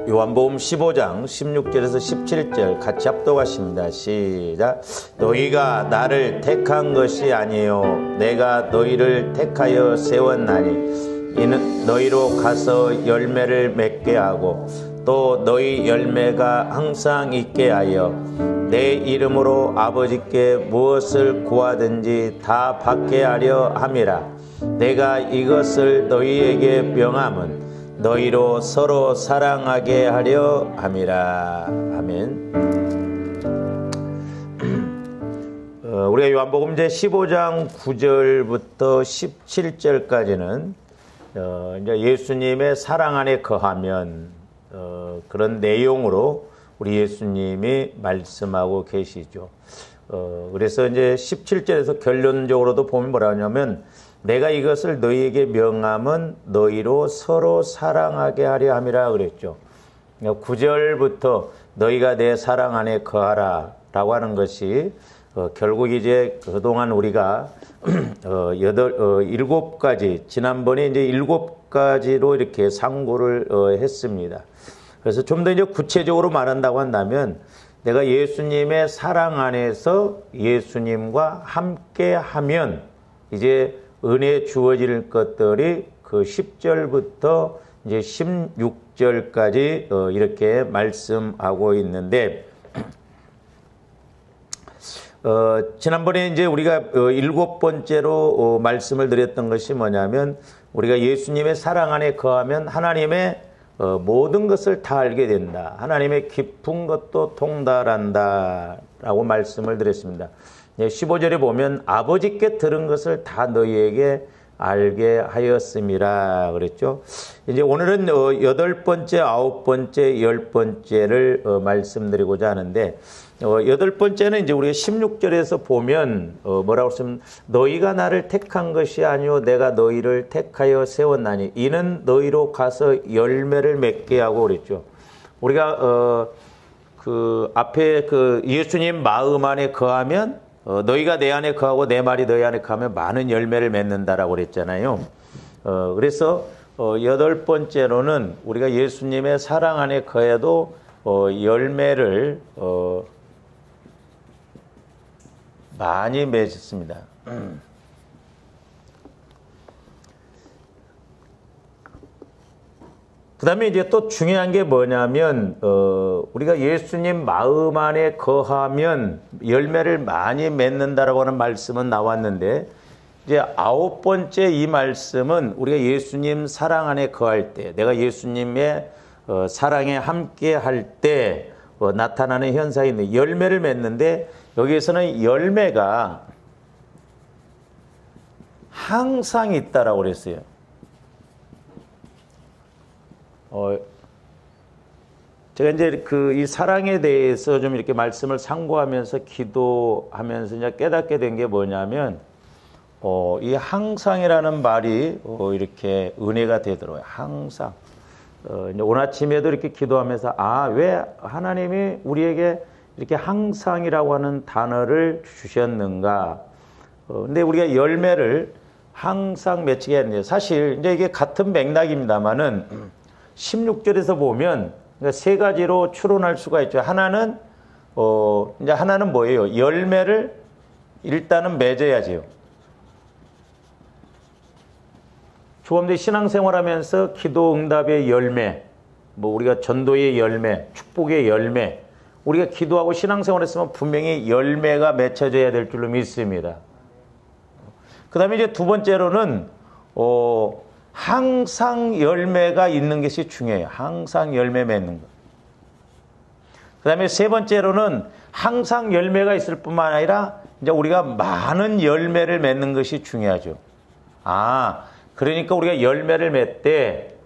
요한복음 15장 16절에서 17절 같이 합독하십니다. 시작. 너희가 나를 택한 것이 아니요 내가 너희를 택하여 세웠나니 이는 너희로 가서 열매를 맺게 하고 또 너희 열매가 항상 있게 하여 내 이름으로 아버지께 무엇을 구하든지 다 받게 하려 함이라. 내가 이것을 너희에게 명함은 너희로 서로 사랑하게 하려 함이라. 아멘. 우리가 요한복음 제 15장 9절부터 17절까지는 이제 예수님의 사랑 안에 거하면 그런 내용으로 우리 예수님이 말씀하고 계시죠. 그래서 이제 17절에서 결론적으로도 보면 뭐라 하냐면 내가 이것을 너희에게 명함은 너희로 서로 사랑하게 하려 함이라 그랬죠. 9절부터 너희가 내 사랑 안에 거하라 라고 하는 것이 결국 이제 그동안 우리가 7가지, 지난번에 이제 7가지로 이렇게 상고를 했습니다. 그래서 좀 더 이제 구체적으로 말한다고 한다면 내가 예수님의 사랑 안에서 예수님과 함께 하면 이제 은혜 주어질 것들이 그 10절부터 이제 16절까지 이렇게 말씀하고 있는데, 지난번에 이제 우리가 7번째로 말씀을 드렸던 것이 뭐냐면 우리가 예수님의 사랑 안에 거하면 하나님의 모든 것을 다 알게 된다. 하나님의 깊은 것도 통달한다. 라고 말씀을 드렸습니다. 15절에 보면 아버지께 들은 것을 다 너희에게 알게 하였음이라 그랬죠. 이제 오늘은 8번째, 9번째, 10번째를 말씀드리고자 하는데 8번째는 이제 우리가 16절에서 보면 뭐라고 했으면 너희가 나를 택한 것이 아니요 내가 너희를 택하여 세웠나니 이는 너희로 가서 열매를 맺게 하고 그랬죠. 우리가 그 앞에 그 예수님 마음 안에 거하면 너희가 내 안에 거하고 내 말이 너희 안에 거하면 많은 열매를 맺는다라고 그랬잖아요. 그래서 8번째로는 우리가 예수님의 사랑 안에 거해도 열매를 많이 맺습니다. 그 다음에 이제 또 중요한 게 뭐냐면, 우리가 예수님 마음 안에 거하면 열매를 많이 맺는다라고 하는 말씀은 나왔는데, 이제 9번째 이 말씀은 우리가 예수님 사랑 안에 거할 때, 내가 예수님의 사랑에 함께 할 때 나타나는 현상인데, 열매를 맺는데, 여기에서는 열매가 항상 있다라고 그랬어요. 제가 이제 이 사랑에 대해서 좀 이렇게 말씀을 상고하면서 기도하면서 이제 깨닫게 된 게 뭐냐면, 이 항상이라는 말이 이렇게 은혜가 되더라고요. 항상. 이제 오늘 아침에도 이렇게 기도하면서, 왜 하나님이 우리에게 이렇게 항상이라고 하는 단어를 주셨는가. 근데 우리가 열매를 항상 맺히게 했는데, 사실 이제 이게 같은 맥락입니다만은, 16절에서 보면 그러니까 3가지로 추론할 수가 있죠. 하나는 이제 하나는 뭐예요? 열매를 일단은 맺어야지요. 조금더 신앙생활하면서 기도 응답의 열매, 뭐 우리가 전도의 열매, 축복의 열매, 우리가 기도하고 신앙생활했으면 분명히 열매가 맺혀져야 될 줄로 믿습니다. 그 다음에 이제 2번째로는 항상 열매가 있는 것이 중요해요. 항상 열매 맺는 것. 그 다음에 3번째로는 항상 열매가 있을 뿐만 아니라 이제 우리가 많은 열매를 맺는 것이 중요하죠. 그러니까 우리가 열매를 맺되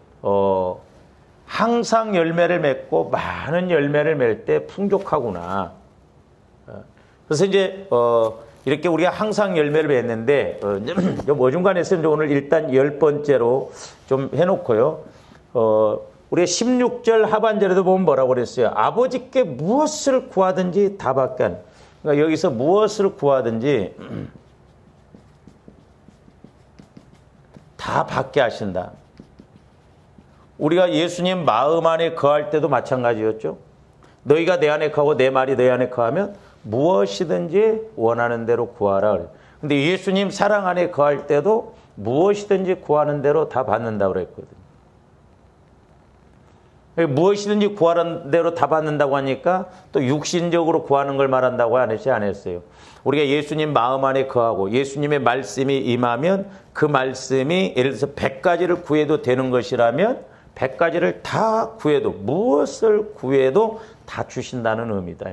항상 열매를 맺고 많은 열매를 맺을 때 풍족하구나. 그래서 이제 이렇게 우리가 항상 열매를 맺는데 어중간해서 이제 오늘 일단 10번째로 좀 해놓고요. 우리가 16절 하반절에도 보면 뭐라고 그랬어요? 아버지께 무엇을 구하든지 다 받게 하는. 그러니까 여기서 무엇을 구하든지 다 받게 하신다. 우리가 예수님 마음 안에 거할 때도 마찬가지였죠. 너희가 내 안에 거하고 내 말이 너희 안에 거하면 무엇이든지 원하는 대로 구하라. 근데 예수님 사랑 안에 거할 때도 무엇이든지 구하는 대로 다 받는다고 그랬거든요. 무엇이든지 구하는 대로 다 받는다고 하니까 또 육신적으로 구하는 걸 말한다고 안 했어요. 우리가 예수님 마음 안에 거하고 예수님의 말씀이 임하면 그 말씀이 예를 들어서 100가지를 구해도 되는 것이라면 100가지를 다 구해도 무엇을 구해도 다 주신다는 의미다.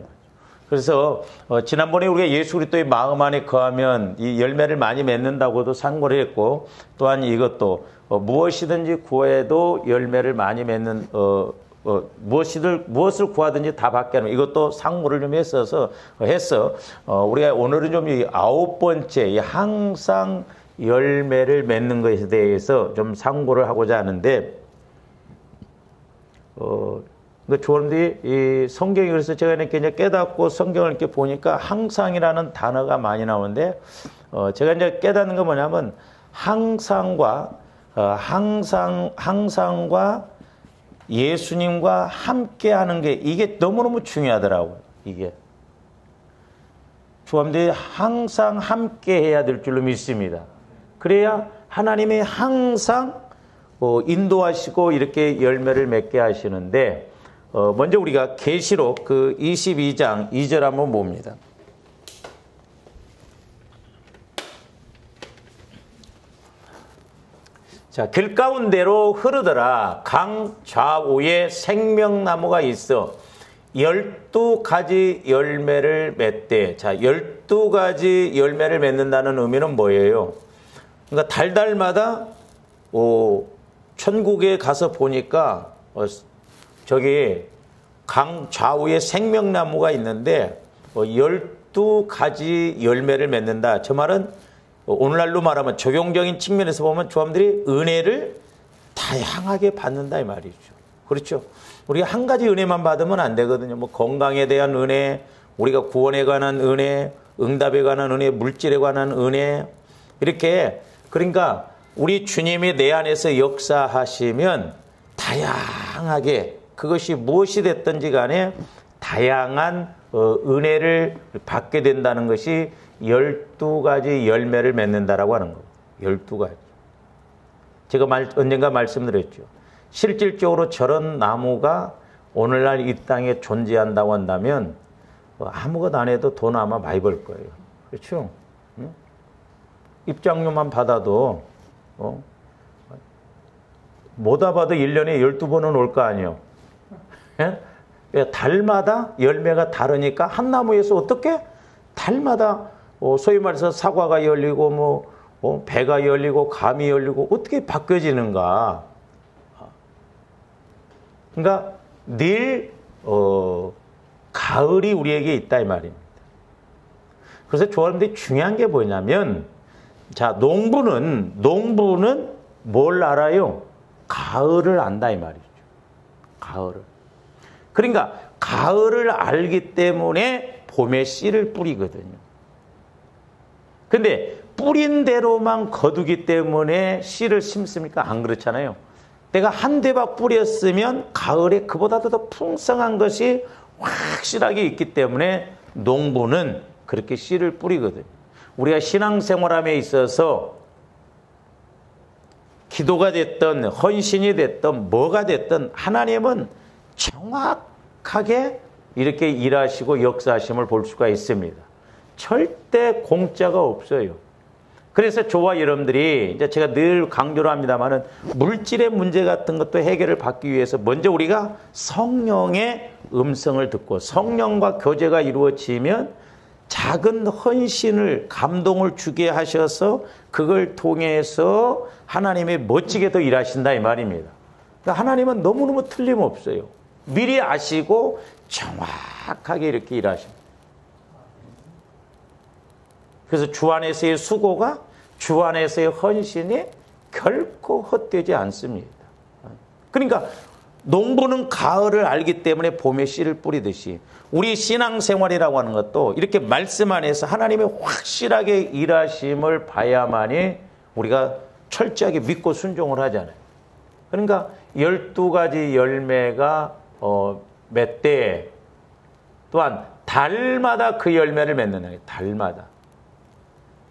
그래서 지난번에 우리가 예수 그리스도의 마음 안에 거하면 이 열매를 많이 맺는다고도 상고를 했고 또한 이것도 무엇이든지 구해도 열매를 많이 맺는 무엇을 구하든지 다 받게 하는 이것도 상고를 좀 했어. 우리가 오늘은 좀 이 9번째 이 항상 열매를 맺는 것에 대해서 좀 상고를 하고자 하는데 여러분들이 이 성경이 그래서 제가 이렇게 이제 깨닫고 성경을 이렇게 보니까 항상이라는 단어가 많이 나오는데 제가 이제 깨닫는 건 뭐냐면 항상과 예수님과 함께 하는 게 이게 너무너무 중요하더라고요. 이게 여러분들이 항상 함께 해야 될 줄로 믿습니다. 그래야 하나님이 항상 인도하시고 이렇게 열매를 맺게 하시는데 먼저 우리가 계시록 그 22장 2절 한번 봅니다. 자, 길 가운데로 흐르더라. 강 좌우에 생명나무가 있어 12가지 열매를 맺대. 자, 12가지 열매를 맺는다는 의미는 뭐예요? 그러니까 달달마다 천국에 가서 보니까 저기 강 좌우에 생명나무가 있는데 12가지 열매를 맺는다. 저 말은 오늘날로 말하면 적용적인 측면에서 보면 조합들이 은혜를 다양하게 받는다 이 말이죠. 그렇죠? 우리가 한 가지 은혜만 받으면 안 되거든요. 뭐 건강에 대한 은혜, 우리가 구원에 관한 은혜, 응답에 관한 은혜, 물질에 관한 은혜 이렇게 그러니까 우리 주님이 내 안에서 역사하시면 다양하게 그것이 무엇이 됐든지 간에 다양한 은혜를 받게 된다는 것이 12가지 열매를 맺는다라고 하는 거예요. 12가지. 제가 언젠가 말씀드렸죠. 실질적으로 저런 나무가 오늘날 이 땅에 존재한다고 한다면 아무것도 안 해도 돈 아마 많이 벌 거예요. 그렇죠? 응? 입장료만 받아도 뭐다 봐도 1년에 12번은 올 거 아니에요. 예? 달마다 열매가 다르니까 한 나무에서 어떻게 달마다 소위 말해서 사과가 열리고 배가 열리고 감이 열리고 어떻게 바뀌어지는가. 그러니까 늘 가을이 우리에게 있다 이 말입니다. 그래서 좋아하는데 중요한 게 뭐냐면 자 농부는 뭘 알아요? 가을을 안다 이 말이죠. 가을을. 그러니까 가을을 알기 때문에 봄에 씨를 뿌리거든요. 근데 뿌린 대로만 거두기 때문에 씨를 심습니까? 안 그렇잖아요. 내가 한 대박 뿌렸으면 가을에 그보다도 더 풍성한 것이 확실하게 있기 때문에 농부는 그렇게 씨를 뿌리거든요. 우리가 신앙생활함에 있어서 기도가 됐든 헌신이 됐든 뭐가 됐든 하나님은 정확하게 이렇게 일하시고 역사하심을 볼 수가 있습니다. 절대 공짜가 없어요. 그래서 저와 여러분들이 이제 제가 늘 강조를 합니다만은 물질의 문제 같은 것도 해결을 받기 위해서 먼저 우리가 성령의 음성을 듣고 성령과 교제가 이루어지면 작은 헌신을 감동을 주게 하셔서 그걸 통해서 하나님이 멋지게 더 일하신다 이 말입니다. 그러니까 하나님은 너무너무 틀림없어요. 미리 아시고 정확하게 이렇게 일하십니다. 그래서 주 안에서의 수고가 주 안에서의 헌신이 결코 헛되지 않습니다. 그러니까 농부는 가을을 알기 때문에 봄에 씨를 뿌리듯이 우리 신앙생활이라고 하는 것도 이렇게 말씀 안에서 하나님의 확실하게 일하심을 봐야만이 우리가 철저하게 믿고 순종을 하잖아요. 그러니까 12가지 열매가 맺되 또한 달마다 그 열매를 맺는 거예요. 달마다.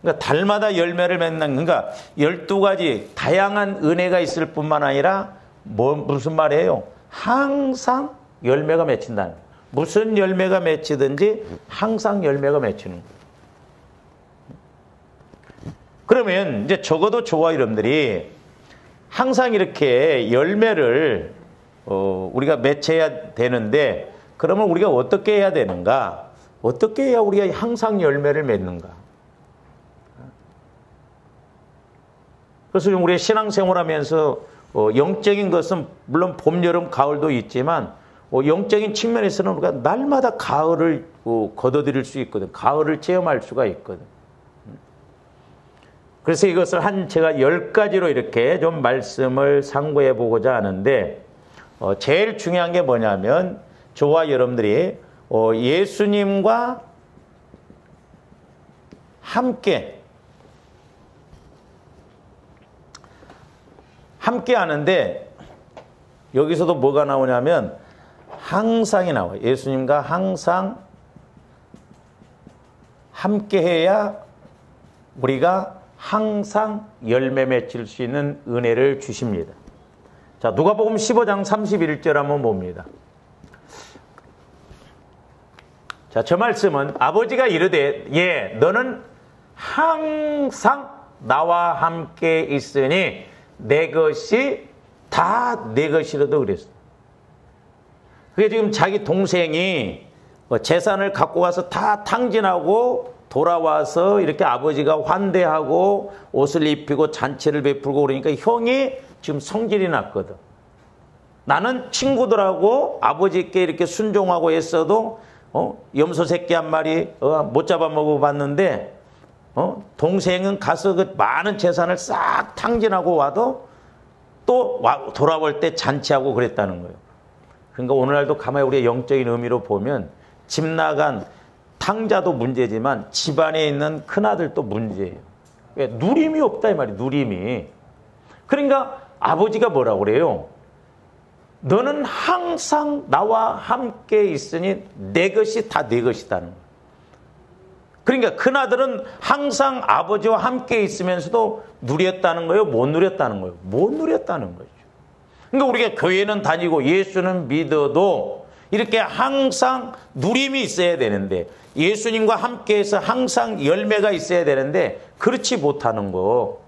그러니까 달마다 열매를 맺는, 그러니까 12가지 다양한 은혜가 있을 뿐만 아니라 무슨 말이에요? 항상 열매가 맺힌다는 거예요. 무슨 열매가 맺히든지 항상 열매가 맺히는 거예요. 그러면 이제 적어도 저와 여러분들이 항상 이렇게 열매를 우리가 맺혀야 되는데, 그러면 우리가 어떻게 해야 되는가? 어떻게 해야 우리가 항상 열매를 맺는가? 그래서 우리의 신앙생활하면서 영적인 것은 물론 봄, 여름, 가을도 있지만 영적인 측면에서는 우리가 날마다 가을을 거둬들일 수 있거든. 가을을 체험할 수가 있거든. 그래서 이것을 제가 10가지로 이렇게 좀 말씀을 상고해 보고자 하는데, 제일 중요한 게 뭐냐면 저와 여러분들이 예수님과 함께 하는데, 여기서도 뭐가 나오냐면 항상이 나와요. 예수님과 항상 함께 해야 우리가 항상 열매 맺힐 수 있는 은혜를 주십니다. 자, 누가복음 15장 31절 한번 봅니다. 자, 저 말씀은 아버지가 이르되 예, 너는 항상 나와 함께 있으니 내 것이 다 내 것이라도 그랬어. 그게 지금 자기 동생이 재산을 갖고 가서 다 탕진하고 돌아와서 이렇게 아버지가 환대하고 옷을 입히고 잔치를 베풀고 그러니까 형이 지금 성질이 났거든. 나는 친구들하고 아버지께 이렇게 순종하고 했어도 염소 새끼 한 마리 못 잡아먹어 봤는데 동생은 가서 그 많은 재산을 싹 탕진하고 와도 또 돌아올 때 잔치하고 그랬다는 거예요. 그러니까 오늘날도 가만히 우리의 영적인 의미로 보면 집 나간 탕자도 문제지만 집안에 있는 큰아들도 문제예요. 왜? 누림이 없다 이 말이에요. 누림이. 그러니까 아버지가 뭐라고 그래요? 너는 항상 나와 함께 있으니 내 것이 다 내 것이다는 거예요. 그러니까 큰아들은 항상 아버지와 함께 있으면서도 누렸다는 거예요? 못 누렸다는 거예요? 못 누렸다는 거죠. 그러니까 우리가 교회는 다니고 예수는 믿어도 이렇게 항상 누림이 있어야 되는데, 예수님과 함께해서 항상 열매가 있어야 되는데 그렇지 못하는 거.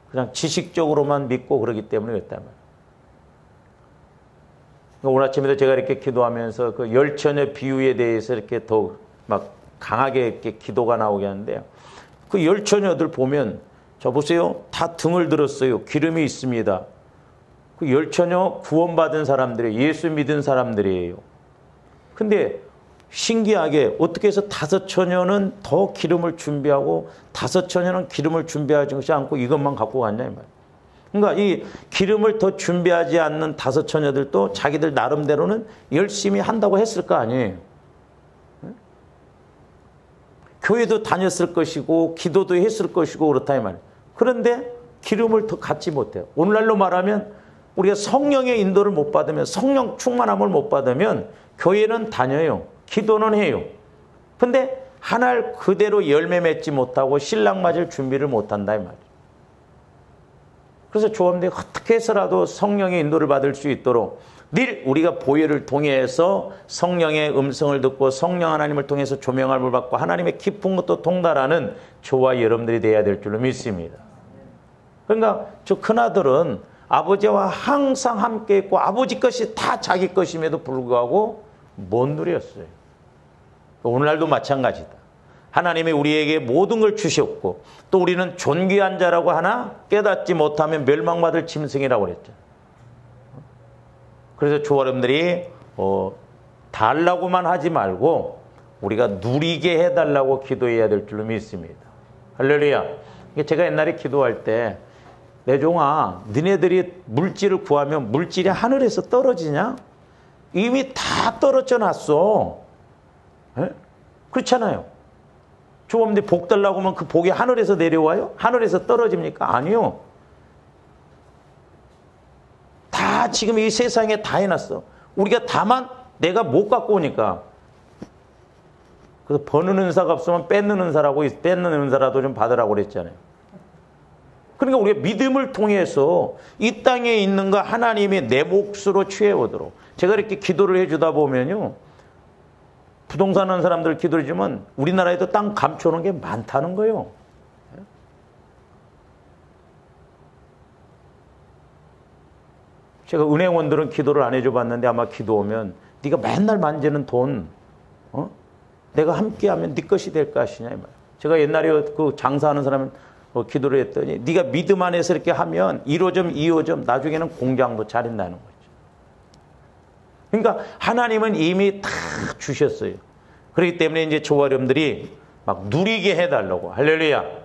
그냥 지식적으로만 믿고 그러기 때문에 그랬단 말이에요. 오늘 아침에도 제가 이렇게 기도하면서 그 열처녀 비유에 대해서 이렇게 더 막 강하게 이렇게 기도가 나오게 하는데요. 그 열처녀들 보면, 저 보세요. 다 등을 들었어요. 기름이 있습니다. 그 열처녀 구원받은 사람들이에요. 예수 믿은 사람들이에요. 근데 신기하게 어떻게 해서 5처녀는 더 기름을 준비하고 5처녀는 기름을 준비하지 않고 이것만 갖고 갔냐 이 말이에요. 그러니까 이 기름을 더 준비하지 않는 5처녀들도 자기들 나름대로는 열심히 한다고 했을 거 아니에요. 교회도 다녔을 것이고 기도도 했을 것이고 그렇다 이 말이에요. 그런데 기름을 더 갖지 못해요. 오늘날로 말하면 우리가 성령의 인도를 못 받으면, 성령 충만함을 못 받으면 교회는 다녀요. 기도는 해요. 근데 하나를 그대로 열매 맺지 못하고 신랑 맞을 준비를 못한다 이 말이에요. 그래서 조합들이 어떻게 해서라도 성령의 인도를 받을 수 있도록 늘 우리가 보혈을 통해서 성령의 음성을 듣고 성령 하나님을 통해서 조명함을 받고 하나님의 깊은 것도 통달하는 저와 여러분들이 되어야 될 줄로 믿습니다. 그러니까 저 큰아들은 아버지와 항상 함께 있고 아버지 것이 다 자기 것임에도 불구하고 못 누렸어요. 오늘날도 마찬가지다. 하나님이 우리에게 모든 걸 주셨고 또 우리는 존귀한 자라고 하나 깨닫지 못하면 멸망받을 짐승이라고 그랬죠. 그래서 저 여러분들이 달라고만 하지 말고 우리가 누리게 해달라고 기도해야 될 줄로 믿습니다. 할렐루야. 제가 옛날에 기도할 때 내 종아, 너네들이 물질을 구하면 물질이 하늘에서 떨어지냐? 이미 다 떨어져 놨어. 에? 그렇잖아요. 주님들 복 달라고 하면 그 복이 하늘에서 내려와요? 하늘에서 떨어집니까? 아니요. 다 지금 이 세상에 다 해놨어. 우리가 다만 내가 못 갖고 오니까. 그래서 버는 은사가 없으면 뺏는 은사라고, 뺏는 은사라도 좀 받으라고 그랬잖아요. 그러니까 우리가 믿음을 통해서 이 땅에 있는 거 하나님이 내 몫으로 취해오도록. 제가 이렇게 기도를 해주다 보면요, 부동산 하는 사람들 기도를 해주면 우리나라에도 땅 감춰놓은 게 많다는 거예요. 제가 은행원들은 기도를 안 해줘 봤는데 아마 기도 오면 네가 맨날 만지는 돈, 내가 함께하면 네 것이 될까 하시냐 이 말이에요. 제가 옛날에 그 장사하는 사람은 기도를 했더니 네가 믿음 안에서 이렇게 하면 1호점, 2호점 나중에는 공장도 차린다는 거죠. 그러니까 하나님은 이미 다 주셨어요. 그렇기 때문에 이제 저와 여러분들이 막 누리게 해달라고. 할렐루야.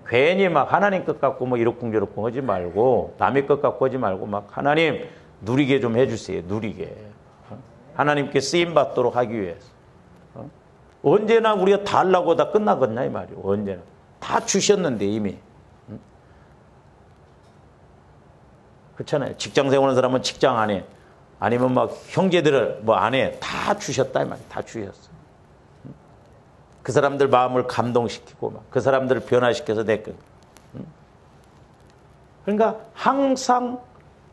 괜히 막 하나님 것 갖고 뭐 이러쿵저러쿵 하지 말고, 남의 것 갖고 하지 말고 막 하나님 누리게 좀 해주세요. 누리게. 하나님께 쓰임 받도록 하기 위해서. 언제나 우리가 다 하려고 다 끝나겠냐 이 말이에요. 언제나. 다 주셨는데 이미. 그렇잖아요. 직장 생활하는 사람은 직장 안에, 아니면 막 형제들을 뭐 안에 다 주셨다 이 말이에요. 다 주셨어. 그 사람들 마음을 감동시키고 막 그 사람들을 변화시켜서 내꺼. 그러니까 항상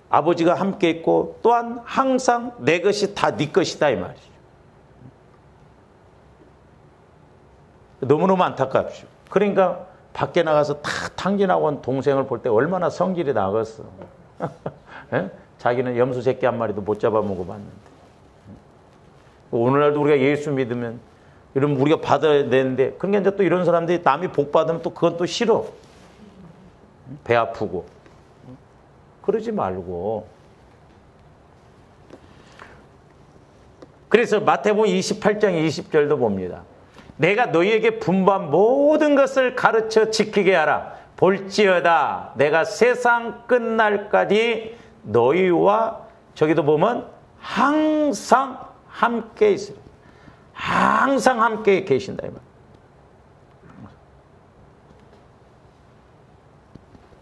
아버지가 함께 있고 또한 항상 내 것이 다 네 것이다 이 말이죠. 너무너무 안타깝죠. 그러니까 밖에 나가서 다 탕진하고 온 동생을 볼 때 얼마나 성질이 나겠어. 자기는 염소 새끼 한 마리도 못 잡아먹어 봤는데. 오늘날도 우리가 예수 믿으면 이러면 우리가 받아야 되는데, 그러니까 이제 또 이런 사람들이 남이 복 받으면 또 그건 또 싫어. 배 아프고. 그러지 말고. 그래서 마태복음 28장 20절도 봅니다. 내가 너희에게 분부한 모든 것을 가르쳐 지키게 하라. 볼지어다 내가 세상 끝날까지 너희와, 저기도 보면 항상 함께 있으라. 항상 함께 계신다 이 말.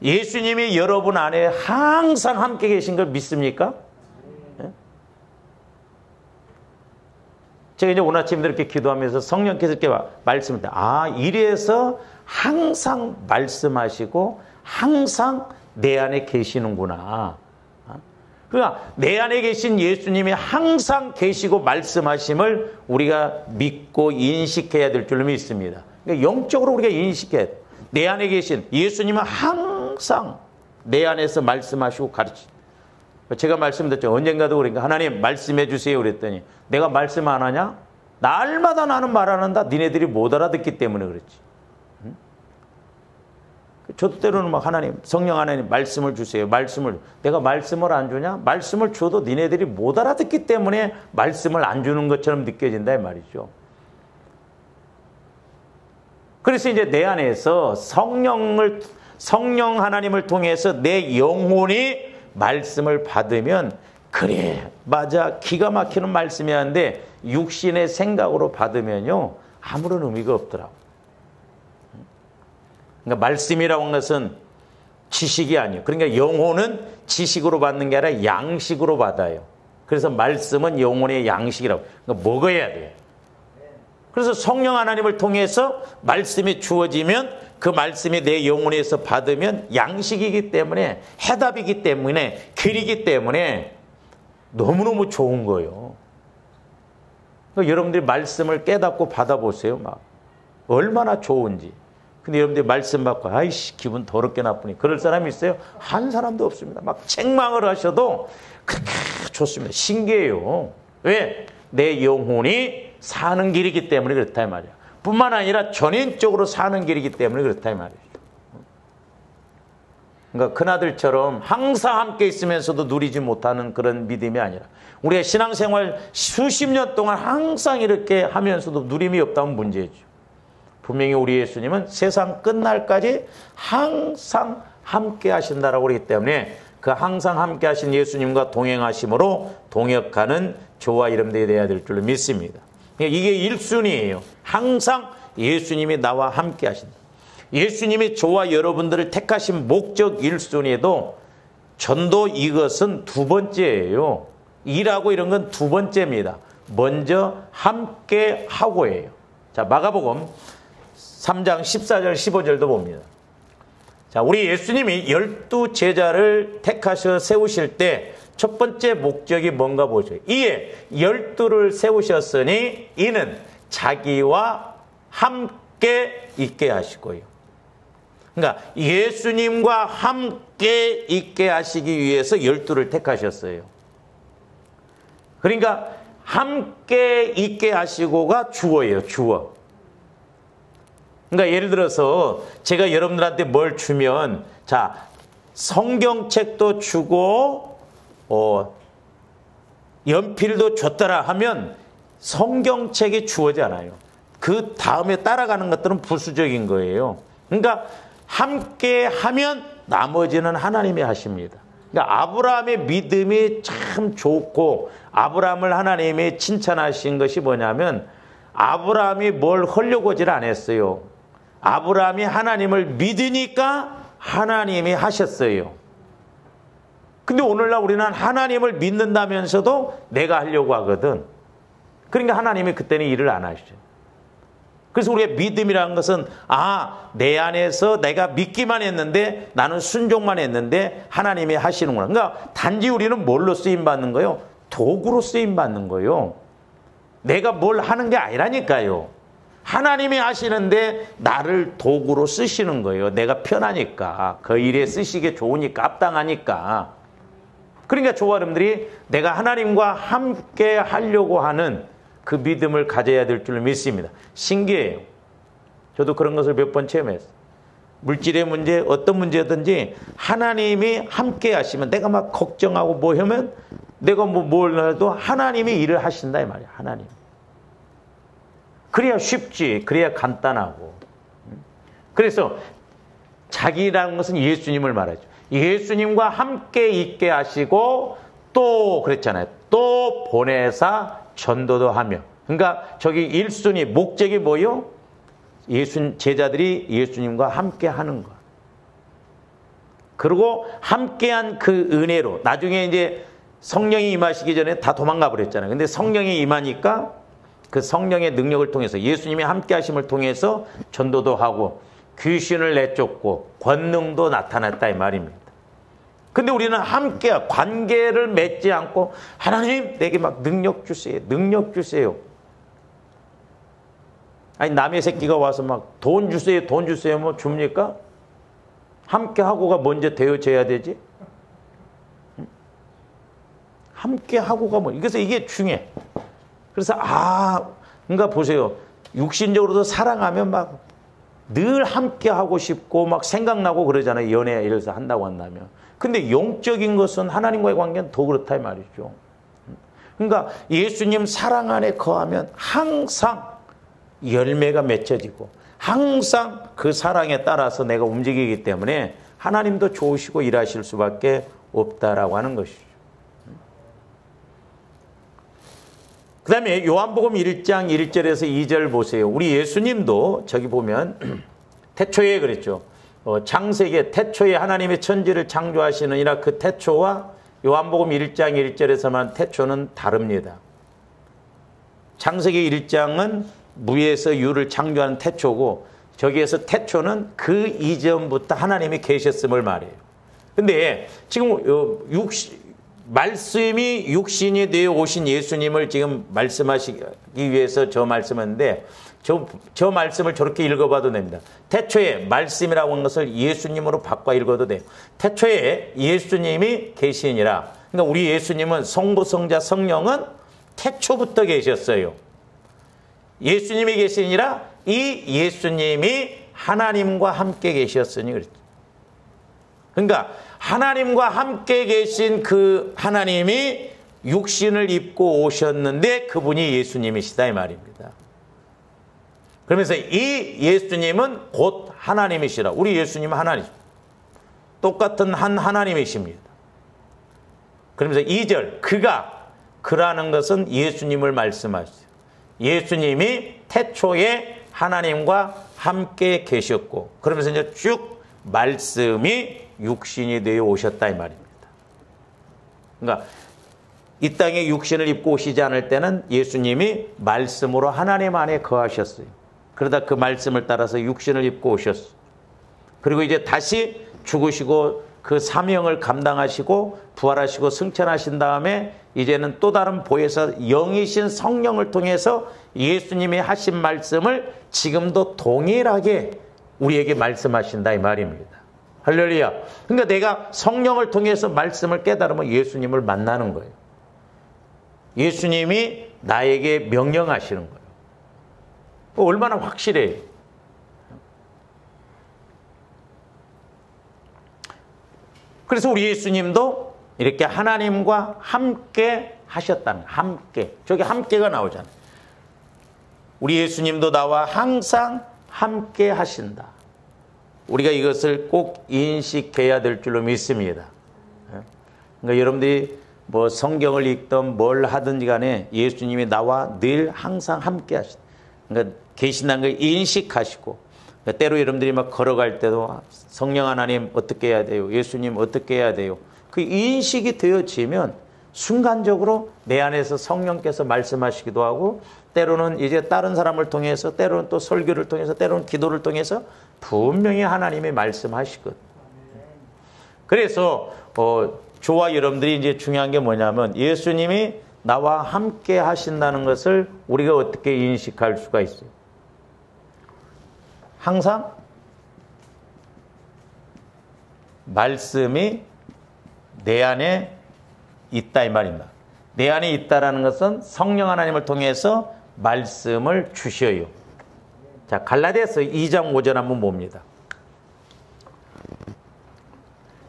예수님이 여러분 안에 항상 함께 계신 걸 믿습니까? 네? 제가 이제 오늘 아침에 이렇게 기도하면서 성령께서 이렇게 말씀을 때, 이래서 항상 말씀하시고 항상 내 안에 계시는구나. 그러니까 내 안에 계신 예수님이 항상 계시고 말씀하심을 우리가 믿고 인식해야 될 줄로 믿습니다. 그러니까 영적으로 우리가 인식해야 돼. 내 안에 계신 예수님은 항상 내 안에서 말씀하시고 가르치. 제가 말씀드렸죠. 언젠가도 그러니까 하나님 말씀해 주세요 그랬더니, 내가 말씀 안 하냐? 날마다 나는 말 안 한다. 니네들이 못 알아듣기 때문에 그렇지. 저도 때로는 막 하나님, 성령 하나님 말씀을 주세요. 말씀을. 내가 말씀을 안 주냐? 말씀을 줘도 니네들이 못 알아듣기 때문에 말씀을 안 주는 것처럼 느껴진다 이 말이죠. 그래서 이제 내 안에서 성령 하나님을 통해서 내 영혼이 말씀을 받으면, 그래 맞아 기가 막히는 말씀이었는데 육신의 생각으로 받으면요 아무런 의미가 없더라고. 그러니까 말씀이라고 하는 것은 지식이 아니에요. 그러니까 영혼은 지식으로 받는 게 아니라 양식으로 받아요. 그래서 말씀은 영혼의 양식이라고. 그러니까 먹어야 돼요. 그래서 성령 하나님을 통해서 말씀이 주어지면 그 말씀이 내 영혼에서 받으면 양식이기 때문에, 해답이기 때문에, 길이기 때문에 너무너무 좋은 거예요. 그러니까 여러분들이 말씀을 깨닫고 받아보세요. 막 얼마나 좋은지. 근데 여러분들이 말씀 받고 아이씨 기분 더럽게 나쁘니 그럴 사람이 있어요? 한 사람도 없습니다. 막 책망을 하셔도 그렇게 좋습니다. 신기해요. 왜? 내 영혼이 사는 길이기 때문에 그렇다 이 말이야. 뿐만 아니라 전인적으로 사는 길이기 때문에 그렇다 이 말이에요. 그러니까 큰아들처럼 항상 함께 있으면서도 누리지 못하는 그런 믿음이 아니라, 우리가 신앙생활 수십 년 동안 항상 이렇게 하면서도 누림이 없다면 문제죠. 분명히 우리 예수님은 세상 끝날까지 항상 함께 하신다라고 그러기 때문에, 그 항상 함께 하신 예수님과 동행하심으로 동역하는 저와 여러분들이 되어야 될 줄로 믿습니다. 이게 1순위예요. 항상 예수님이 나와 함께 하신다. 예수님이 저와 여러분들을 택하신 목적 1순위에도 전도 이것은 두 번째예요. 일하고 이런 건 두 번째입니다. 먼저 함께 하고예요. 자, 마가복음 3장 14절 15절도 봅니다. 자, 우리 예수님이 12 제자를 택하셔 세우실 때 첫 번째 목적이 뭔가 보죠. 이에 12를 세우셨으니 이는 자기와 함께 있게 하시고요. 그러니까 예수님과 함께 있게 하시기 위해서 12를 택하셨어요. 그러니까 함께 있게 하시고가 주어예요. 주어. 그러니까 예를 들어서 제가 여러분들한테 뭘 주면, 자, 성경책도 주고 연필도 줬더라 하면 성경책이 주어잖아요. 그 다음에 따라가는 것들은 부수적인 거예요. 그러니까 함께 하면 나머지는 하나님이 하십니다. 그러니까 아브라함의 믿음이 참 좋고 아브라함을 하나님이 칭찬하신 것이 뭐냐면 아브라함이 뭘 하려고 하질 않았어요. 아브라함이 하나님을 믿으니까 하나님이 하셨어요. 근데 오늘날 우리는 하나님을 믿는다면서도 내가 하려고 하거든. 그러니까 하나님이 그때는 일을 안 하시죠. 그래서 우리의 믿음이라는 것은 내 안에서 내가 믿기만 했는데 나는 순종만 했는데 하나님이 하시는구나. 그러니까 단지 우리는 뭘로 쓰임받는 거예요? 도구로 쓰임받는 거예요. 내가 뭘 하는 게 아니라니까요. 하나님이 하시는데 나를 도구로 쓰시는 거예요. 내가 편하니까. 그 일에 쓰시기에 좋으니까, 합당하니까. 그러니까 저와 여러분들이 내가 하나님과 함께 하려고 하는 그 믿음을 가져야 될 줄 믿습니다. 신기해요. 저도 그런 것을 몇 번 체험했어요. 물질의 문제, 어떤 문제든지 하나님이 함께 하시면 내가 막 걱정하고 뭐 하면 내가 뭘 해도 하나님이 일을 하신다 이 말이야. 하나님. 그래야 쉽지. 그래야 간단하고. 그래서 자기라는 것은 예수님을 말하죠. 예수님과 함께 있게 하시고 또 그랬잖아요. 또 보내사 전도도 하며. 그러니까 저기 1순위 목적이 뭐요? 제자들이 예수님과 함께 하는 것. 그리고 함께한 그 은혜로 나중에 이제 성령이 임하시기 전에 다 도망가 버렸잖아요. 근데 성령이 임하니까 그 성령의 능력을 통해서 예수님이 함께 하심을 통해서 전도도 하고 귀신을 내쫓고 권능도 나타났다 이 말입니다. 근데 우리는 함께 관계를 맺지 않고 하나님 내게 막 능력 주세요. 능력 주세요. 아니 남의 새끼가 와서 막 돈 주세요. 돈 주세요. 뭐 줍니까? 함께 하고가 먼저 되어져야 되지. 함께 하고가 뭐 그래서 이게 중요해. 그래서 그러니까 보세요. 육신적으로도 사랑하면 막 늘 함께 하고 싶고 막 생각나고 그러잖아요. 연애 이래서 한다고 한다면. 근데 영적인 것은 하나님과의 관계는 더 그렇다 이 말이죠. 그러니까 예수님 사랑 안에 거하면 항상 열매가 맺혀지고 항상 그 사랑에 따라서 내가 움직이기 때문에 하나님도 좋으시고 일하실 수밖에 없다라고 하는 것이죠. 그 다음에 요한복음 1장 1절에서 2절 보세요. 우리 예수님도 저기 보면 태초에 그랬죠. 창세기에 태초에 하나님의 천지를 창조하시느니라 그 태초와 요한복음 1장 1절에서만 태초는 다릅니다. 창세기 1장은 무에서 유를 창조하는 태초고 저기에서 태초는 그 이전부터 하나님이 계셨음을 말해요. 근데 지금 말씀이 육신이 되어 오신 예수님을 지금 말씀하시기 위해서 저 말씀인데 저 말씀을 저렇게 읽어봐도 됩니다. 태초에 말씀이라고 하는 것을 예수님으로 바꿔 읽어도 돼요. 태초에 예수님이 계시니라. 그러니까 우리 예수님은 성부, 성자, 성령은 태초부터 계셨어요. 예수님이 계시니라 이 예수님이 하나님과 함께 계셨으니 그랬죠. 그러니까 하나님과 함께 계신 그 하나님이 육신을 입고 오셨는데 그분이 예수님이시다 이 말입니다. 그러면서 이 예수님은 곧 하나님이시라. 우리 예수님은 하나님. 똑같은 한 하나님이십니다. 그러면서 2절 그라는 것은 예수님을 말씀하시죠. 예수님이 태초에 하나님과 함께 계셨고 그러면서 이제 쭉 말씀이 육신이 되어 오셨다 이 말입니다. 그러니까 이 땅에 육신을 입고 오시지 않을 때는 예수님이 말씀으로 하나님 안에 거하셨어요. 그러다 그 말씀을 따라서 육신을 입고 오셨어요. 그리고 이제 다시 죽으시고 그 사명을 감당하시고 부활하시고 승천하신 다음에 이제는 또 다른 보혜사 영이신 성령을 통해서 예수님이 하신 말씀을 지금도 동일하게 우리에게 말씀하신다 이 말입니다. 할렐루야. 그러니까 내가 성령을 통해서 말씀을 깨달으면 예수님을 만나는 거예요. 예수님이 나에게 명령하시는 거예요. 얼마나 확실해요. 그래서 우리 예수님도 이렇게 하나님과 함께 하셨다는 거예요. 함께. 저기 함께가 나오잖아요. 우리 예수님도 나와 항상 함께 하신다. 우리가 이것을 꼭 인식해야 될 줄로 믿습니다. 그러니까 여러분들이 뭐 성경을 읽든 뭘 하든지 간에 예수님이 나와 늘 항상 함께 하신다. 그러니까 계신다는 걸 인식하시고, 그러니까 때로 여러분들이 막 걸어갈 때도 성령 하나님 어떻게 해야 돼요? 예수님 어떻게 해야 돼요? 그 인식이 되어지면 순간적으로 내 안에서 성령께서 말씀하시기도 하고, 때로는 이제 다른 사람을 통해서, 때로는 또 설교를 통해서, 때로는 기도를 통해서 분명히 하나님이 말씀하시거든요. 그래서 저와 여러분들이 이제 중요한 게 뭐냐면 예수님이 나와 함께 하신다는 것을 우리가 어떻게 인식할 수가 있어요? 항상 말씀이 내 안에 있다 이 말입니다. 내 안에 있다라는 것은 성령 하나님을 통해서 말씀을 주셔요. 자, 갈라디아서 2장 5절 한번 봅니다.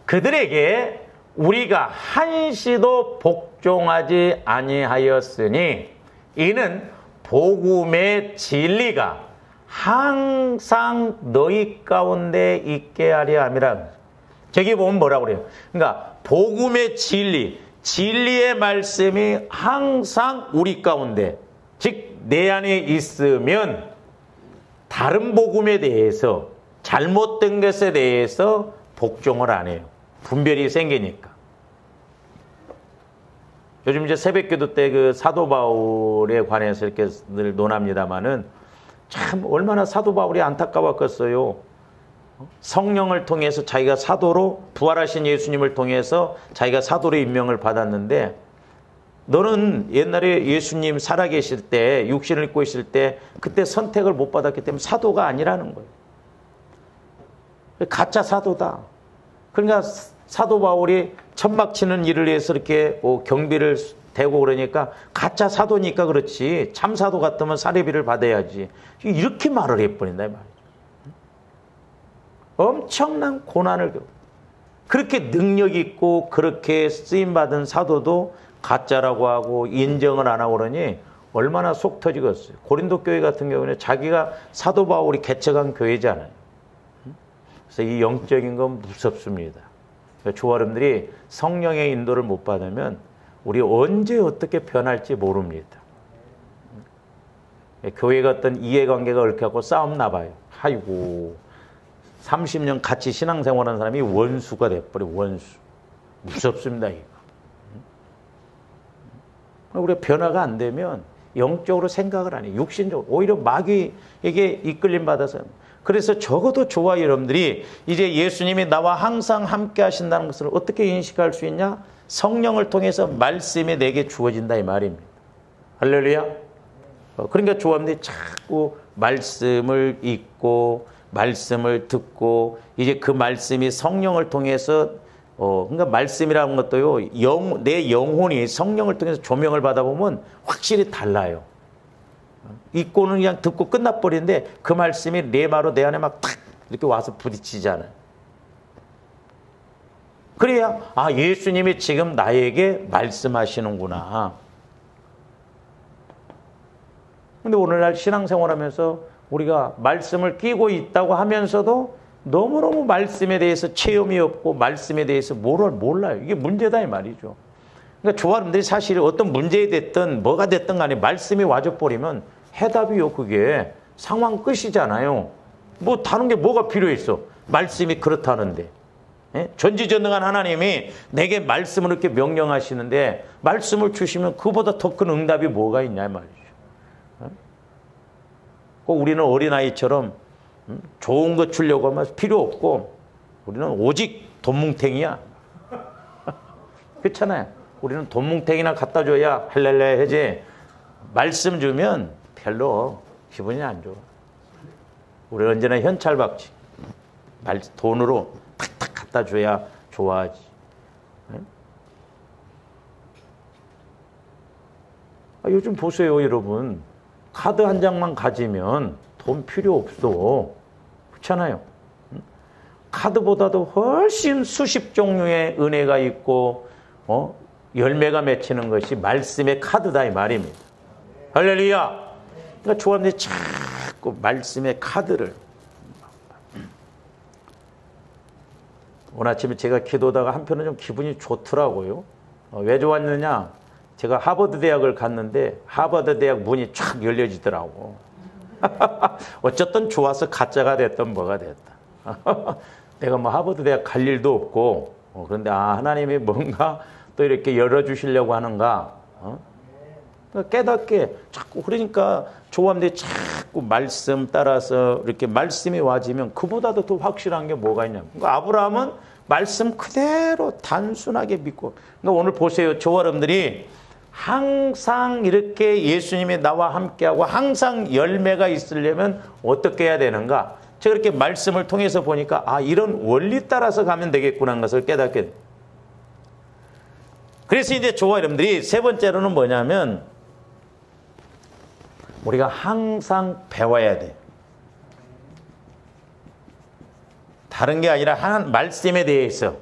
그들에게 우리가 한시도 복종하지 아니하였으니 이는 복음의 진리가 항상 너희 가운데 있게 하려 함이라. 저기 보면 뭐라고 그래요? 그러니까 복음의 진리, 진리의 말씀이 항상 우리 가운데, 즉 내 안에 있으면 다른 복음에 대해서, 잘못된 것에 대해서 복종을 안 해요. 분별이 생기니까. 요즘 이제 새벽기도 때 그 사도 바울에 관해서 이렇게 늘 논합니다만은 참 얼마나 사도 바울이 안타까웠겠어요. 성령을 통해서 자기가 사도로, 부활하신 예수님을 통해서 자기가 사도로 임명을 받았는데, 너는 옛날에 예수님 살아계실 때, 육신을 입고 있을 때 그때 선택을 못 받았기 때문에 사도가 아니라는 거예요. 가짜 사도다. 그러니까 사도 바울이 천막 치는 일을 위해서 이렇게 경비를 대고 그러니까 가짜 사도니까 그렇지, 참 사도 같으면 사례비를 받아야지, 이렇게 말을 해버린다 이 말이죠. 엄청난 고난을 겪고, 그렇게 능력 있고 그렇게 쓰임받은 사도도 가짜라고 하고 인정을 안 하고 그러니 얼마나 속 터지겠어요. 고린도 교회 같은 경우는 자기가 사도 바울이 개척한 교회잖아요. 그래서 이 영적인 건 무섭습니다. 저와 여러분들이 성령의 인도를 못 받으면 우리 언제 어떻게 변할지 모릅니다. 교회가 어떤 이해관계가 얽혀갖고 싸움 나봐요. 아이고, 30년 같이 신앙생활하는 사람이 원수가 돼버려. 원수. 무섭습니다 이거. 우리가 변화가 안 되면 영적으로 생각을 안 해요. 육신적으로. 오히려 마귀에게 이끌림 받아서. 그래서 적어도 저와 여러분들이 이제 예수님이 나와 항상 함께 하신다는 것을 어떻게 인식할 수 있냐? 성령을 통해서 말씀이 내게 주어진다 이 말입니다. 할렐루야. 그러니까 저와 여러분들이 자꾸 말씀을 읽고 말씀을 듣고, 이제 그 말씀이 성령을 통해서 그러니까 말씀이라는 것도요, 내 영혼이 성령을 통해서 조명을 받아보면 확실히 달라요. 읽고는 그냥 듣고 끝나버리는데 그 말씀이 레마로 내 안에 막 탁 이렇게 와서 부딪히잖아요. 그래야 예수님이 지금 나에게 말씀하시는구나. 근데 오늘날 신앙생활하면서 우리가 말씀을 끼고 있다고 하면서도 너무너무 말씀에 대해서 체험이 없고 말씀에 대해서 몰라요. 이게 문제다 이 말이죠. 그러니까 저와 여러분들이 사실 어떤 문제에 됐든 뭐가 됐든 간에 말씀이 와줘버리면 해답이요, 그게 상황 끝이잖아요. 뭐 다른 게 뭐가 필요했어. 말씀이 그렇다는데. 예? 전지전능한 하나님이 내게 말씀을 이렇게 명령하시는데 말씀을 주시면 그보다 더 큰 응답이 뭐가 있냐 말이죠. 꼭 우리는 어린아이처럼 좋은 거 주려고 하면 필요 없고 우리는 오직 돈뭉탱이야. 그렇잖아요. 우리는 돈뭉탱이나 갖다 줘야 할렐레 하지 말씀 주면 별로 기분이 안 좋아. 우리는 언제나 현찰박치. 돈으로 탁탁 갖다 줘야 좋아하지. 요즘 보세요, 여러분. 카드 한 장만 가지면 돈 필요 없어. 그렇잖아요. 카드보다도 훨씬 수십 종류의 은혜가 있고 열매가 맺히는 것이 말씀의 카드다 이 말입니다. 할렐루야. 그러니까 조합들이 자꾸 말씀의 카드를 오늘 아침에 제가 기도하다가 한편은 좀 기분이 좋더라고요. 왜 좋았느냐? 제가 하버드 대학을 갔는데 하버드 대학 문이 쫙 열려지더라고. 어쨌든 좋아서 가짜가 됐든 뭐가 됐다. 내가 뭐 하버드 대학 갈 일도 없고 그런데 하나님이 뭔가 또 이렇게 열어주시려고 하는가 깨닫게 자꾸 그러니까 조합들이 자꾸 말씀 따라서 이렇게 말씀이 와지면 그보다도 더 확실한 게 뭐가 있냐. 그러니까 아브라함은 말씀 그대로 단순하게 믿고 그러니까 오늘 보세요. 저와 여러분들이 항상 이렇게 예수님이 나와 함께하고 항상 열매가 있으려면 어떻게 해야 되는가. 제가 이렇게 말씀을 통해서 보니까 이런 원리 따라서 가면 되겠구나 하는 것을 깨닫게 돼요. 그래서 이제 저와 여러분들이 세 번째로는 뭐냐면 우리가 항상 배워야 돼. 다른 게 아니라 말씀에 대해서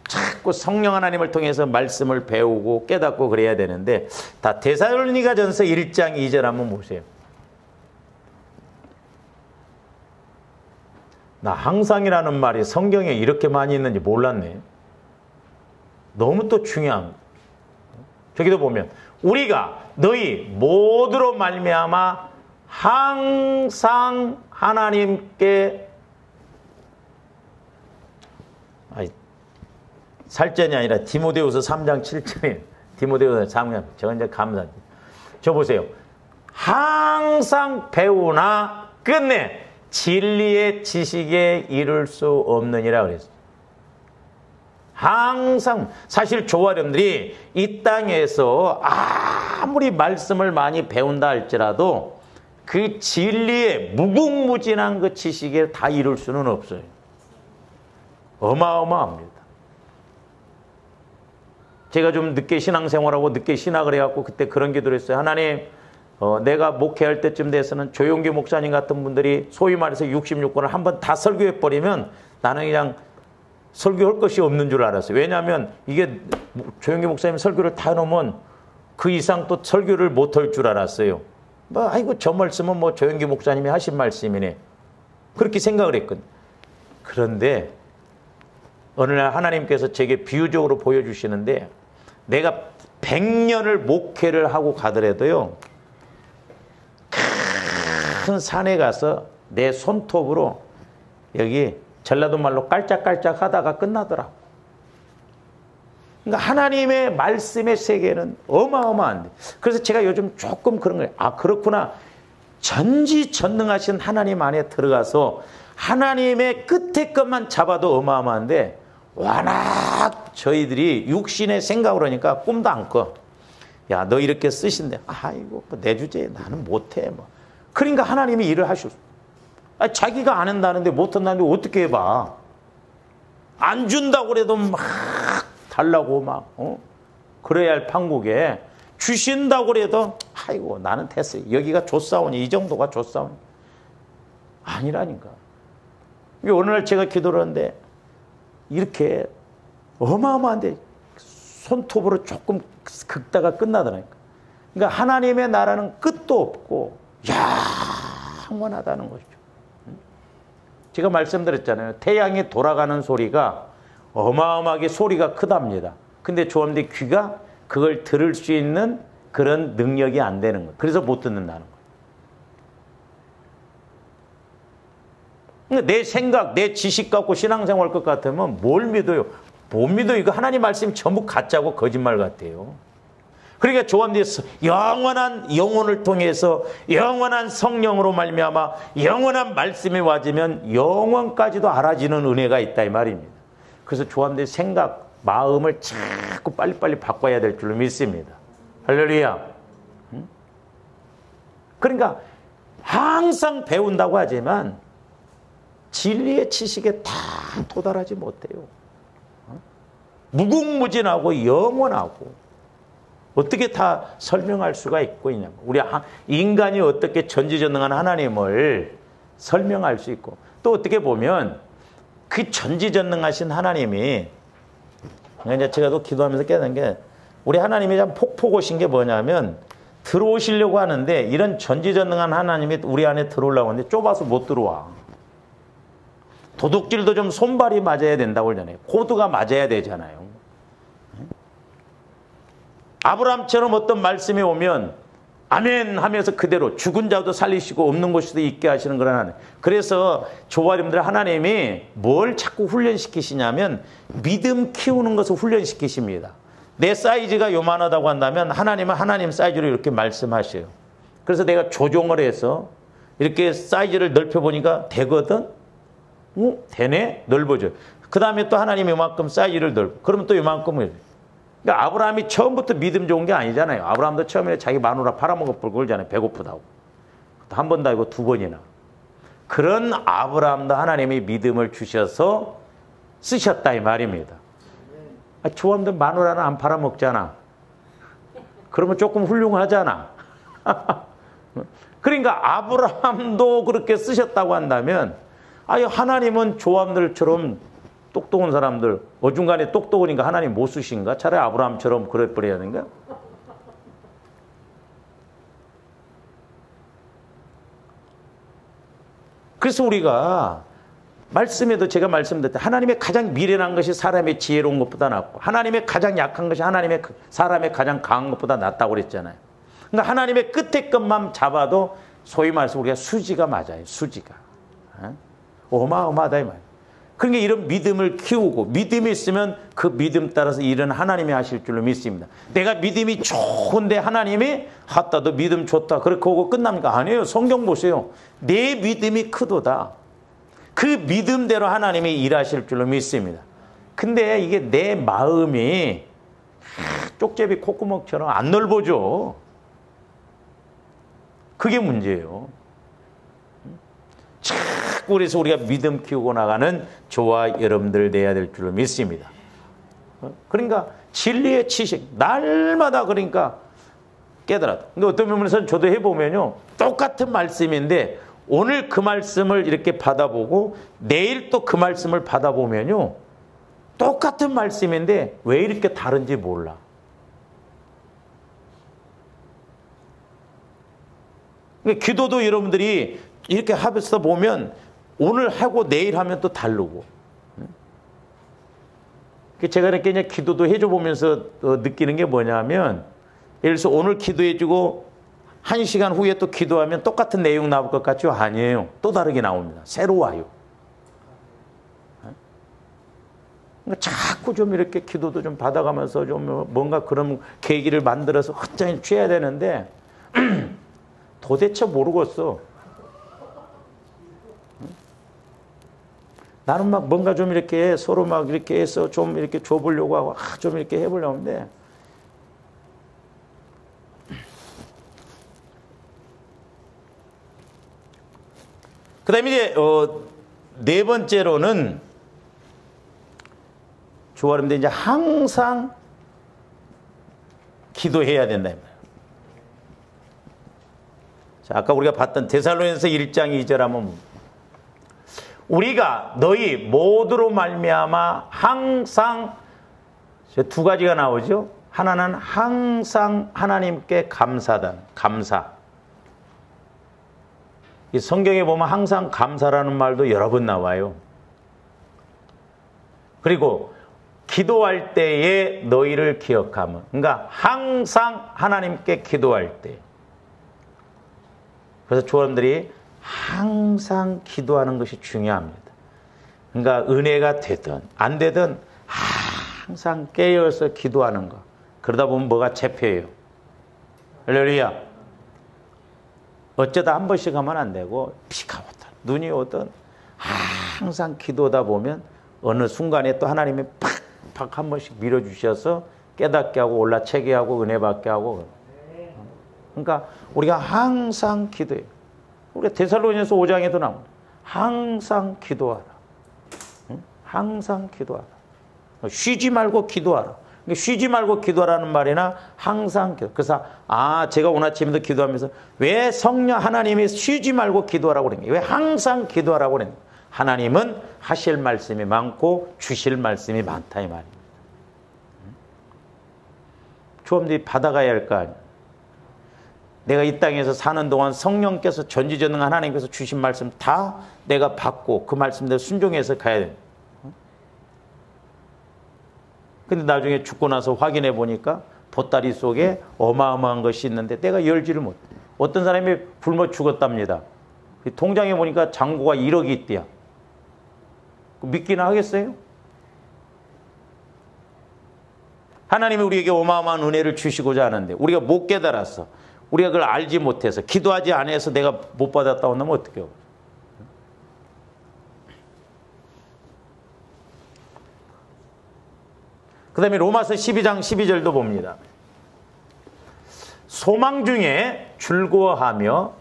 자꾸 성령 하나님을 통해서 말씀을 배우고 깨닫고 그래야 되는데 다 데살로니가전서 1장 2절 한번 보세요. 나 항상이라는 말이 성경에 이렇게 많이 있는지 몰랐네. 너무 또 중요한 거예요. 저기도 보면 우리가 너희 모두로 말미암아 항상 하나님께 살전이 아니라 디모데후서 3장 7절에 디모데후서 3장 저 이제 감사합니다. 저 보세요. 항상 배우나 끝내 진리의 지식에 이를 수 없느니라 그랬어요. 항상 사실 저와 여러분들이 이 땅에서 아무리 말씀을 많이 배운다 할지라도 그 진리의 무궁무진한 그 지식에 다 이룰 수는 없어요. 어마어마합니다. 제가 좀 늦게 신앙생활하고 늦게 신학을 해갖고 그때 그런 기도를 했어요. 하나님 내가 목회할 때쯤 돼서는 조용기 목사님 같은 분들이 소위 말해서 66권을 한번 다 설교해버리면 나는 그냥 설교할 것이 없는 줄 알았어요. 왜냐하면 이게 조용기 목사님 설교를 다 해놓으면 그 이상 또 설교를 못할 줄 알았어요. 아이고 저 말씀은 뭐 조용기 목사님이 하신 말씀이네. 그렇게 생각을 했거든요. 그런데 어느 날 하나님께서 제게 비유적으로 보여주시는데 내가 100년을 목회를 하고 가더라도요. 큰 산에 가서 내 손톱으로 여기 전라도 말로 깔짝깔짝 하다가 끝나더라고. 그러니까 하나님의 말씀의 세계는 어마어마한데. 그래서 제가 요즘 조금 그런 거예요. 그렇구나. 전지전능하신 하나님 안에 들어가서 하나님의 끝에 것만 잡아도 어마어마한데 워낙 저희들이 육신의 생각으로 하니까 꿈도 안 꿔. 야, 너 이렇게 쓰신대. 아이고, 내 주제에 나는 못해. 뭐. 그러니까 하나님이 일을 하셨어. 자기가 안 한다는데 못한다는데 어떻게 해봐. 안 준다고 그래도 막 달라고 막 그래야 할 판국에 주신다고 그래도 아이고 나는 됐어. 여기가 좋사오니 이 정도가 좋사오니. 아니라니까. 어느 날 제가 기도를 하는데 이렇게 어마어마한데 손톱으로 조금 긁다가 끝나더라니까. 그러니까 하나님의 나라는 끝도 없고 영원하다는 것이죠. 제가 말씀드렸잖아요. 태양이 돌아가는 소리가 어마어마하게 소리가 크답니다. 근데 조합대 귀가 그걸 들을 수 있는 그런 능력이 안 되는 거예요. 그래서 못 듣는다는 거예요. 내 생각, 내 지식 갖고 신앙생활 것 같으면 뭘 믿어요? 못 믿어요. 이거 하나님 말씀이 전부 가짜고 거짓말 같아요. 그러니까 조합돼서 영원한 영혼을 통해서 영원한 성령으로 말미암아 영원한 말씀이 와지면 영원까지도 알아지는 은혜가 있다 이 말입니다. 그래서 조합된 생각, 마음을 자꾸 빨리빨리 바꿔야 될 줄로 믿습니다. 할렐루야. 그러니까 항상 배운다고 하지만 진리의 지식에 다 도달하지 못해요. 무궁무진하고 영원하고 어떻게 다 설명할 수가 있고 있냐면 우리 인간이 어떻게 전지전능한 하나님을 설명할 수 있고 또 어떻게 보면 그 전지전능하신 하나님이 이제 제가 또 기도하면서 깨닫는 게 우리 하나님이 참 폭포고신 게 뭐냐면 들어오시려고 하는데 이런 전지전능한 하나님이 우리 안에 들어오려고 하는데 좁아서 못 들어와. 도둑질도 좀 손발이 맞아야 된다고 그러잖아요. 코드가 맞아야 되잖아요. 아브라함처럼 어떤 말씀이 오면 아멘 하면서 그대로 죽은 자도 살리시고 없는 곳에도 있게 하시는 그런 하나님. 그래서 조아림들 하나님이 뭘 자꾸 훈련시키시냐면 믿음 키우는 것을 훈련시키십니다. 내 사이즈가 요만하다고 한다면 하나님은 하나님 사이즈로 이렇게 말씀하셔요. 그래서 내가 조정을 해서 이렇게 사이즈를 넓혀보니까 되거든? 되네? 넓어져. 그 다음에 또 하나님이 이만큼 사이즈를 넓어. 그러면 또 이만큼을. 그러니까 아브라함이 처음부터 믿음 좋은 게 아니잖아요. 아브라함도 처음에 자기 마누라 팔아먹을 걸잖아요. 배고프다고. 한 번도 아니고 두 번이나. 그런 아브라함도 하나님이 믿음을 주셔서 쓰셨다 이 말입니다. 조함도 마누라는 안 팔아먹잖아. 그러면 조금 훌륭하잖아. 그러니까 아브라함도 그렇게 쓰셨다고 한다면 하나님은 조함들처럼 똑똑한 사람들 어중간에 똑똑하니까 하나님 못 쓰신가? 차라리 아브라함처럼 그래 버려야 되는가? 그래서 우리가 말씀에도 제가 말씀드렸다. 하나님의 가장 미련한 것이 사람의 지혜로운 것보다 낫고 하나님의 가장 약한 것이 사람의 가장 강한 것보다 낫다고 그랬잖아요. 그러니까 하나님의 끝에 것만 잡아도 소위 말해서 우리가 수지가 맞아요. 수지가. 어마어마하다 이 말이에요. 그러니까 이런 믿음을 키우고 믿음이 있으면 그 믿음 따라서 일은 하나님이 하실 줄로 믿습니다. 내가 믿음이 좋은데 하나님이 너 믿음 좋다 그렇게 하고 끝납니까? 아니에요. 성경 보세요. 내 믿음이 크도다. 그 믿음대로 하나님이 일하실 줄로 믿습니다. 근데 이게 내 마음이 쪽제비 콧구멍처럼 안 넓어져. 그게 문제예요. 자꾸 그래서 우리가 믿음 키우고 나가는 저와 여러분들 돼야 될 줄로 믿습니다. 그러니까 진리의 지식 날마다 그러니까 깨달아도. 근데 어떤 부분에서는 저도 해보면요. 똑같은 말씀인데 오늘 그 말씀을 이렇게 받아보고 내일 또 그 말씀을 받아보면요. 똑같은 말씀인데 왜 이렇게 다른지 몰라. 그러니까 기도도 여러분들이 이렇게 하면서 보면 오늘 하고 내일 하면 또 다르고. 제가 이렇게 그냥 기도도 해줘 보면서 느끼는 게 뭐냐면 예를 들어서 오늘 기도해주고 1시간 후에 또 기도하면 똑같은 내용 나올 것 같죠? 아니에요. 또 다르게 나옵니다. 새로 와요. 그러니까 자꾸 좀 이렇게 기도도 좀 받아가면서 좀 뭔가 그런 계기를 만들어서 확장히 취해야 되는데 도대체 모르겠어. 나는 막 뭔가 좀 이렇게 서로 막 이렇게 해서 좀 이렇게 줘보려고 하고 좀 이렇게 해보려고 하는데 그 다음에 이제 네 번째로는 조아름데 이제 항상 기도해야 된다. 자, 아까 우리가 봤던 데살로니가서 1장 2절 하면 우리가 너희 모두로 말미암아 항상 두 가지가 나오죠. 하나는 항상 하나님께 감사다. 감사. 이 성경에 보면 항상 감사라는 말도 여러 번 나와요. 그리고 기도할 때에 너희를 기억하면. 그러니까 항상 하나님께 기도할 때. 그래서 조원들이 항상 기도하는 것이 중요합니다. 그러니까 은혜가 되든 안 되든 항상 깨어서 기도하는 거. 그러다 보면 뭐가 잡혀요. 할렐루야. 어쩌다 한 번씩 하면 안 되고 비가 오든 눈이 오든 항상 기도하다 보면 어느 순간에 또 하나님이 팍팍 한 번씩 밀어주셔서 깨닫게 하고 올라채게 하고 은혜 받게 하고. 그러니까 우리가 항상 기도해요. 우리가 데살로니가서 5장에도 나옵니다. 항상 기도하라. 항상 기도하라. 쉬지 말고 기도하라. 쉬지 말고 기도하라는 말이나 항상 기도. 그래서 제가 오늘 아침에도 기도하면서 왜 성령 하나님이 쉬지 말고 기도하라고 그랬냐. 왜 항상 기도하라고 그랬냐. 하나님은 하실 말씀이 많고 주실 말씀이 많다 이 말입니다. 주엄들이 받아가야 할 거 아니에요. 내가 이 땅에서 사는 동안 성령께서 전지전능한 하나님께서 주신 말씀 다 내가 받고 그 말씀대로 순종해서 가야 됩니다. 근데 나중에 죽고 나서 확인해 보니까 보따리 속에 어마어마한 것이 있는데 내가 열지를 못해. 어떤 사람이 굶어 죽었답니다. 통장에 보니까 잔고가 1억이 있대요. 믿기나 하겠어요? 하나님이 우리에게 어마어마한 은혜를 주시고자 하는데 우리가 못 깨달았어. 우리가 그걸 알지 못해서 기도하지 않아서 내가 못 받았다고 하면 어떡해요? 그 다음에 로마서 12장 12절도 봅니다. 소망 중에 즐거워하며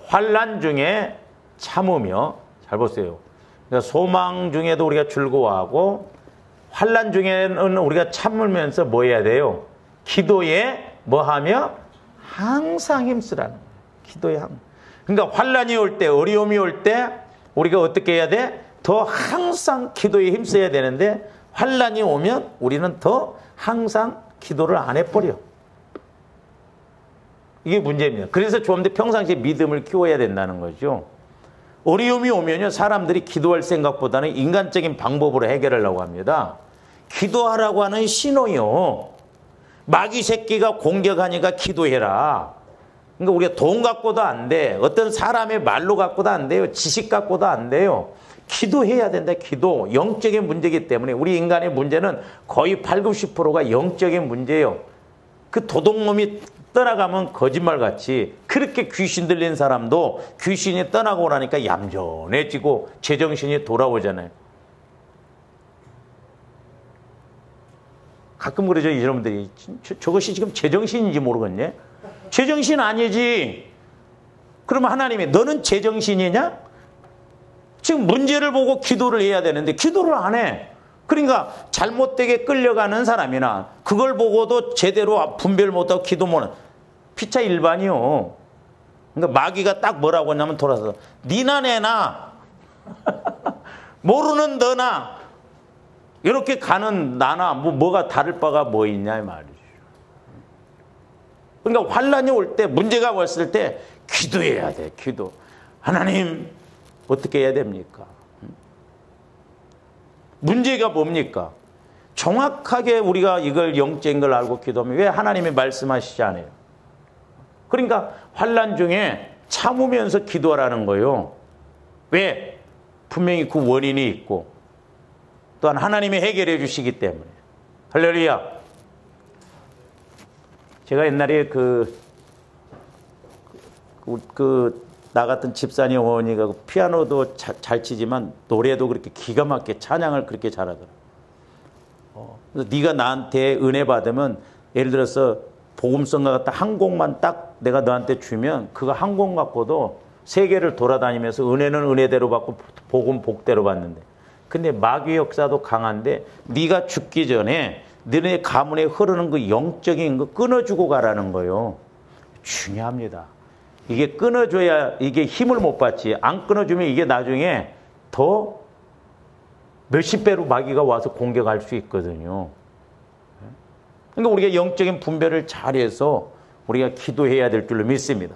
환난 중에 참으며. 잘 보세요. 그러니까 소망 중에도 우리가 즐거워하고 환난 중에는 우리가 참으면서 뭐 해야 돼요? 기도에 뭐 하며? 항상 힘쓰라는 거예요. 기도에 항상. 그러니까 환난이 올 때, 어려움이 올 때 우리가 어떻게 해야 돼? 더 항상 기도에 힘써야 되는데 환난이 오면 우리는 더 항상 기도를 안 해버려. 이게 문제입니다. 그래서 좀 더 평상시에 믿음을 키워야 된다는 거죠. 어려움이 오면요, 사람들이 기도할 생각보다는 인간적인 방법으로 해결하려고 합니다. 기도하라고 하는 신호요. 마귀 새끼가 공격하니까 기도해라. 그러니까 우리가 돈 갖고도 안 돼. 어떤 사람의 말로 갖고도 안 돼요. 지식 갖고도 안 돼요. 기도해야 된다. 기도. 영적인 문제이기 때문에 우리 인간의 문제는 거의 80, 90%가 영적인 문제예요. 그 도둑놈이 떠나가면 거짓말같이 그렇게 귀신 들린 사람도 귀신이 떠나고 나니까 얌전해지고 제정신이 돌아오잖아요. 가끔 그러죠. 여러분들이 저것이 지금 제정신인지 모르겠네. 제정신 아니지. 그러면 하나님이 너는 제정신이냐? 지금 문제를 보고 기도를 해야 되는데 기도를 안 해. 그러니까 잘못되게 끌려가는 사람이나 그걸 보고도 제대로 분별 못하고 기도 못하는 피차 일반이요. 그러니까 마귀가 딱 뭐라고 하냐면 돌아서 니나 내나 모르는 너나 이렇게 가는 나나 뭐가 다를 바가 뭐 있냐 이 말이죠. 그러니까 환난이 올 때 문제가 왔을 때 기도해야 돼. 기도. 하나님 어떻게 해야 됩니까? 문제가 뭡니까? 정확하게 우리가 이걸 영적인 걸 알고 기도하면 왜 하나님이 말씀하시지 않아요? 그러니까 환난 중에 참으면서 기도하라는 거예요. 왜? 분명히 그 원인이 있고 또한 하나님이 해결해 주시기 때문에. 할렐루야. 제가 옛날에 나 같은 집사님 어머니가 피아노도 잘 치지만 노래도 그렇게 기가 막히게 찬양을 그렇게 잘하더라. 그래서 네가 나한테 은혜 받으면 예를 들어서 복음성가 같은 한 곡만 딱 내가 너한테 주면 그거 한 곡 갖고도 세계를 돌아다니면서 은혜는 은혜대로 받고 복음 복대로 받는데, 근데 마귀 역사도 강한데 네가 죽기 전에 너네 가문에 흐르는 그 영적인 거 끊어주고 가라는 거예요. 중요합니다. 이게 끊어줘야 이게 힘을 못 받지. 안 끊어주면 이게 나중에 더 몇십 배로 마귀가 와서 공격할 수 있거든요. 그러니까 우리가 영적인 분별을 잘해서 우리가 기도해야 될 줄로 믿습니다.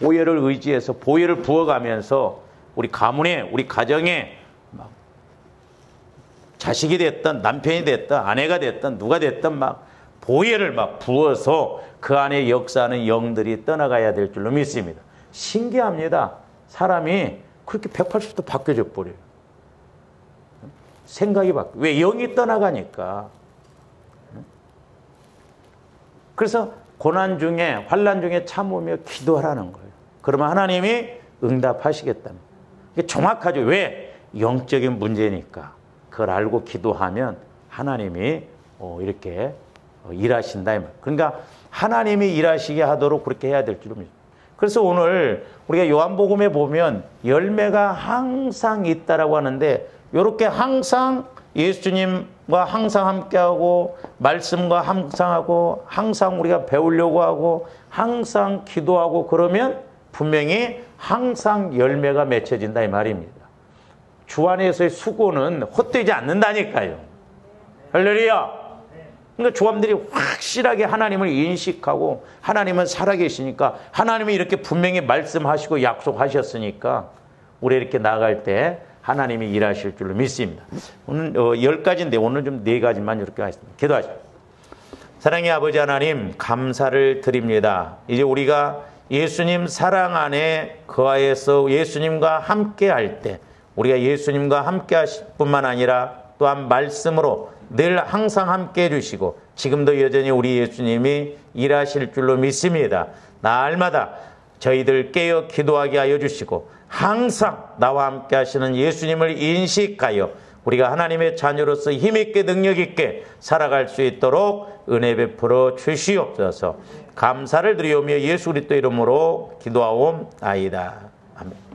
보혈을 의지해서 보혈을 부어가면서 우리 가문에 우리 가정에 막 자식이 됐든 남편이 됐든 아내가 됐든 누가 됐든 막 보혈을 막 부어서 그 안에 역사하는 영들이 떠나가야 될 줄로 믿습니다. 신기합니다. 사람이 그렇게 180도 바뀌어져 버려요. 생각이 바뀌어요. 왜? 영이 떠나가니까. 그래서 고난 중에, 환난 중에 참으며 기도하라는 거예요. 그러면 하나님이 응답하시겠다는 거예요. 이게 정확하죠. 왜? 영적인 문제니까. 그걸 알고 기도하면 하나님이 이렇게 일하신다 이 말. 그러니까 하나님이 일하시게 하도록 그렇게 해야 될 줄입니다. 그래서 오늘 우리가 요한복음에 보면 열매가 항상 있다라고 하는데, 이렇게 항상 예수님과 항상 함께하고 말씀과 항상 하고 항상 우리가 배우려고 하고 항상 기도하고 그러면 분명히 항상 열매가 맺혀진다 이 말입니다. 주 안에서의 수고는 헛되지 않는다니까요. 할렐루야. 그러니까 조함들이 확실하게 하나님을 인식하고 하나님은 살아계시니까, 하나님이 이렇게 분명히 말씀하시고 약속하셨으니까 우리 이렇게 나아갈 때 하나님이 일하실 줄로 믿습니다. 오늘 10가지인데 오늘 좀 4가지만 이렇게 하겠습니다. 기도하시죠. 사랑의 아버지 하나님, 감사를 드립니다. 이제 우리가 예수님 사랑 안에 거하여서 예수님과 함께 할 때, 우리가 예수님과 함께 하실 뿐만 아니라 또한 말씀으로 늘 항상 함께 해주시고 지금도 여전히 우리 예수님이 일하실 줄로 믿습니다. 날마다 저희들 깨어 기도하게 하여 주시고 항상 나와 함께 하시는 예수님을 인식하여 우리가 하나님의 자녀로서 힘있게 능력있게 살아갈 수 있도록 은혜 베풀어 주시옵소서. 감사를 드리오며 예수 그리스도 이름으로 기도하옵나이다. 아멘.